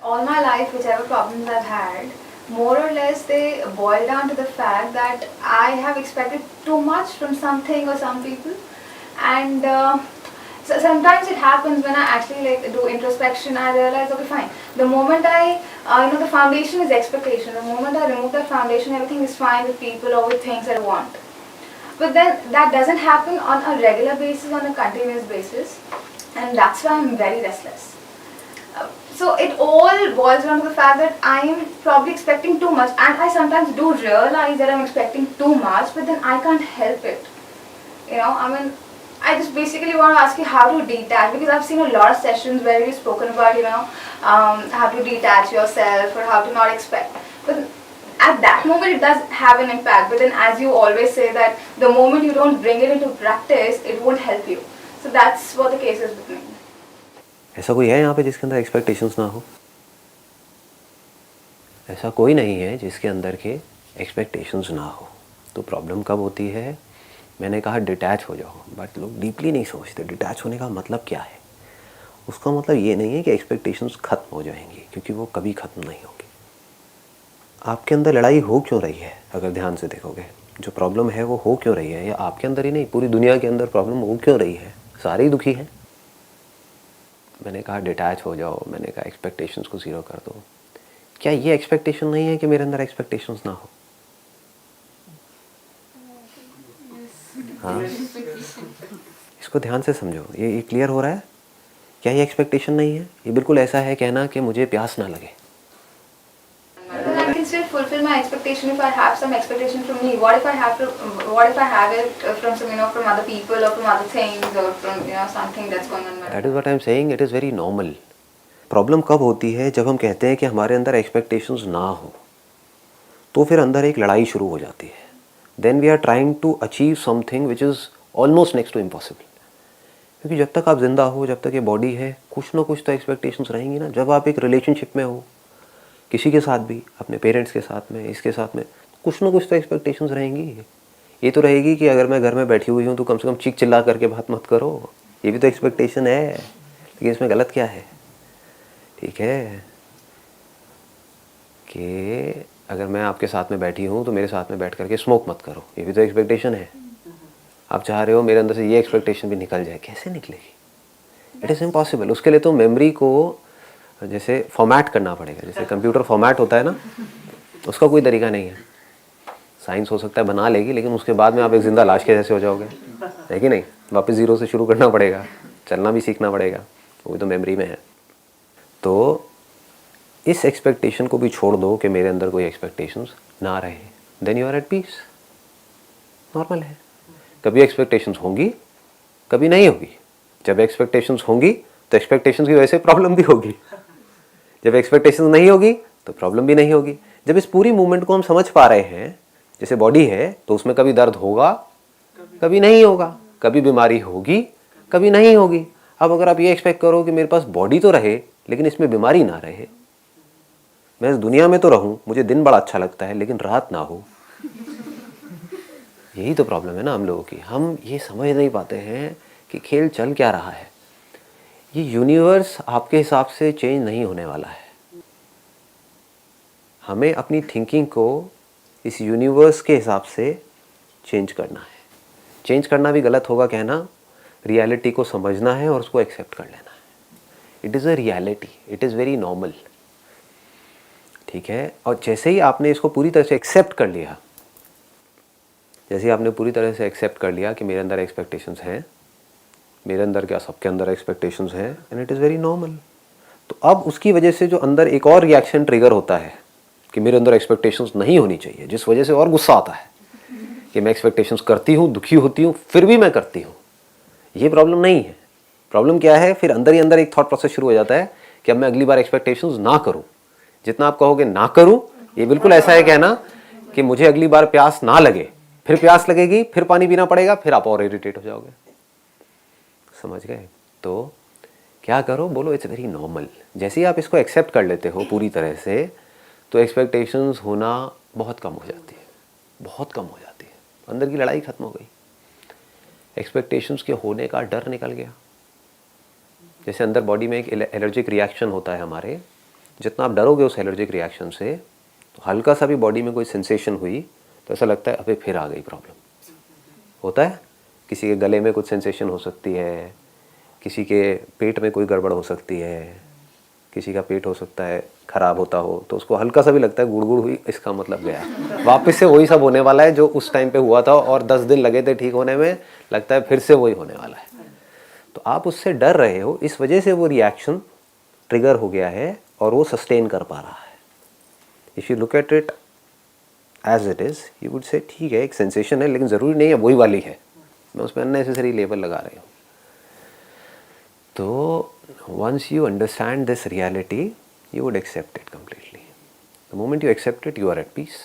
All my life, whichever problems I've had, more or less they boil down to the fact that I have expected too much from something or some people, and so sometimes it happens when I actually like do introspection. I realize, okay, fine. The moment the foundation is expectation. The moment I remove that foundation, everything is fine with people or with things I want. But then that doesn't happen on a regular basis, on a continuous basis, and that's why I'm very restless. So it all boils down to the fact that I am probably expecting too much, and I sometimes do realize that I'm expecting too much, but then I can't help it. I just basically want to ask you how to detach, because I've seen a lot of sessions where you've spoken about, how to detach yourself or how to not expect. But at that moment it does have an impact, but then as you always say that the moment you don't bring it into practice, it won't help you. So that's what the case is with me. ऐसा कोई है यहाँ पे जिसके अंदर expectations ना हो? ऐसा कोई नहीं है जिसके अंदर के एक्सपेक्टेशंस ना हो। तो प्रॉब्लम कब होती है? मैंने कहा डिटैच हो जाओ, बट लोग डीपली नहीं सोचते डिटैच होने का मतलब क्या है। उसका मतलब ये नहीं है कि एक्सपेक्टेशंस ख़त्म हो जाएंगी, क्योंकि वो कभी ख़त्म नहीं होगी। आपके अंदर लड़ाई हो क्यों रही है? अगर ध्यान से देखोगे, जो प्रॉब्लम है वो हो क्यों रही है, या आपके अंदर ही नहीं पूरी दुनिया के अंदर प्रॉब्लम हो क्यों रही है? सारे ही दुखी हैं। मैंने कहा डिटैच हो जाओ, मैंने कहा एक्सपेक्टेशंस को ज़ीरो कर दो। क्या ये एक्सपेक्टेशन नहीं है कि मेरे अंदर एक्सपेक्टेशंस ना हो? हाँ, इसको ध्यान से समझो। ये क्लियर हो रहा है? क्या ये एक्सपेक्टेशन नहीं है? ये बिल्कुल ऐसा है कहना कि मुझे प्यास ना लगे। I can still fulfill my expectation if I have some expectation from me. What if I have it from from other people or from other things or from something that's going on? That is what I am saying. It is very normal. Problem कब होती है? जब हम कहते हैं कि हमारे अंदर एक्सपेक्टेशंस ना हो, तो फिर अंदर एक लड़ाई शुरू हो जाती है। Then we are trying to achieve something which is almost next to impossible. क्योंकि जब तक आप जिंदा हो, जब तक ये बॉडी है, कुछ ना कुछ तो एक्सपेक्टेशंस रहेंगी ना। जब आप एक रिलेशनशिप में हो, किसी के साथ भी, अपने पेरेंट्स के साथ में, इसके साथ में, कुछ ना कुछ तो एक्सपेक्टेशंस रहेंगी। ये तो रहेगी कि अगर मैं घर में बैठी हुई हूँ तो कम से कम चीख चिल्ला करके बात मत करो। ये भी तो एक्सपेक्टेशन है, लेकिन इसमें गलत क्या है? ठीक है कि अगर मैं आपके साथ में बैठी हूँ तो मेरे साथ में बैठ करके स्मोक मत करो, ये भी तो एक्सपेक्टेशन है। आप चाह रहे हो मेरे अंदर से ये एक्सपेक्टेशन भी निकल जाए, कैसे निकलेगी? It is impossible. उसके लिए तो मेमोरी को जैसे फॉर्मेट करना पड़ेगा, जैसे कंप्यूटर फॉर्मेट होता है ना, उसका कोई तरीका नहीं है। साइंस हो सकता है बना लेगी, लेकिन उसके बाद में आप एक ज़िंदा लाश के जैसे हो जाओगे, है कि नहीं? वापस ज़ीरो से शुरू करना पड़ेगा, चलना भी सीखना पड़ेगा, वो तो मेमोरी में है। तो इस एक्सपेक्टेशन को भी छोड़ दो कि मेरे अंदर कोई एक्सपेक्टेशंस ना रहे, then you are at peace. Normal है। कभी एक्सपेक्टेशंस होंगी, कभी नहीं होगी। जब एक्सपेक्टेशंस होंगी तो एक्सपेक्टेशंस की वजह से प्रॉब्लम भी होगी। जब एक्सपेक्टेशंस नहीं होगी तो प्रॉब्लम भी नहीं होगी। जब इस पूरी मूवमेंट को हम समझ पा रहे हैं, जैसे बॉडी है तो उसमें कभी दर्द होगा, कभी नहीं होगा, कभी बीमारी होगी, कभी नहीं होगी। अब अगर आप ये एक्सपेक्ट करो कि मेरे पास बॉडी तो रहे लेकिन इसमें बीमारी ना रहे, मैं इस दुनिया में तो रहूं, मुझे दिन बड़ा अच्छा लगता है लेकिन रात ना हो, यही तो प्रॉब्लम है ना हम लोगों की। हम ये समझ नहीं पाते हैं कि खेल चल क्या रहा है। ये यूनिवर्स आपके हिसाब से चेंज नहीं होने वाला है। हमें अपनी थिंकिंग को इस यूनिवर्स के हिसाब से चेंज करना है। चेंज करना भी गलत होगा कहना, रियलिटी को समझना है और उसको एक्सेप्ट कर लेना है। It is a reality, it is very normal. ठीक है? और जैसे ही आपने इसको पूरी तरह से एक्सेप्ट कर लिया, जैसे ही आपने पूरी तरह से एक्सेप्ट कर लिया कि मेरे अंदर एक्सपेक्टेशंस हैं, मेरे अंदर क्या सबके अंदर एक्सपेक्टेशंस हैं, and it is very normal. तो अब उसकी वजह से जो अंदर एक और रिएक्शन ट्रिगर होता है कि मेरे अंदर एक्सपेक्टेशंस नहीं होनी चाहिए, जिस वजह से और गुस्सा आता है कि मैं एक्सपेक्टेशंस करती हूँ, दुखी होती हूँ, फिर भी मैं करती हूँ। ये प्रॉब्लम नहीं है। प्रॉब्लम क्या है? फिर अंदर ही अंदर एक थॉट प्रोसेस शुरू हो जाता है कि अब मैं अगली बार एक्सपेक्टेशंस ना करूँ। जितना आप कहोगे ना करूँ, ये बिल्कुल ऐसा है कहना कि मुझे अगली बार प्यास ना लगे, फिर प्यास लगेगी, फिर पानी पीना पड़ेगा, फिर आप और इरिटेट हो जाओगे। समझ गए? तो क्या करो? बोलो इट्स वेरी नॉर्मल। जैसे ही आप इसको एक्सेप्ट कर लेते हो पूरी तरह से, तो एक्सपेक्टेशंस होना बहुत कम हो जाती है, बहुत कम हो जाती है। अंदर की लड़ाई खत्म हो गई। एक्सपेक्टेशंस के होने का डर निकल गया। जैसे अंदर बॉडी में एक एलर्जिक रिएक्शन होता है हमारे, जितना आप डरोगे उस एलर्जिक रिएक्शन से, तो हल्का सा भी बॉडी में कोई सेंसेशन हुई तो ऐसा लगता है अबे फिर आ गई प्रॉब्लम। होता है, किसी के गले में कुछ सेंसेशन हो सकती है, किसी के पेट में कोई गड़बड़ हो सकती है, किसी का पेट हो सकता है ख़राब होता हो, तो उसको हल्का सा भी लगता है गुड़गुड़ हुई, इसका मतलब गया, वापस से वही सब होने वाला है जो उस टाइम पे हुआ था और 10 दिन लगे थे ठीक होने में, लगता है फिर से वही होने वाला है। तो आप उससे डर रहे हो, इस वजह से वो रिएक्शन ट्रिगर हो गया है और वो सस्टेन कर पा रहा है। If you look at it as it is, you would say ठीक है एक सेंसेशन है, लेकिन ज़रूरी नहीं है वही वाली है, मैं उसमें अननेसेसरी लेबल लगा रही हूँ। तो once you understand this reality, you would accept it completely. The moment you accept it, you are at peace.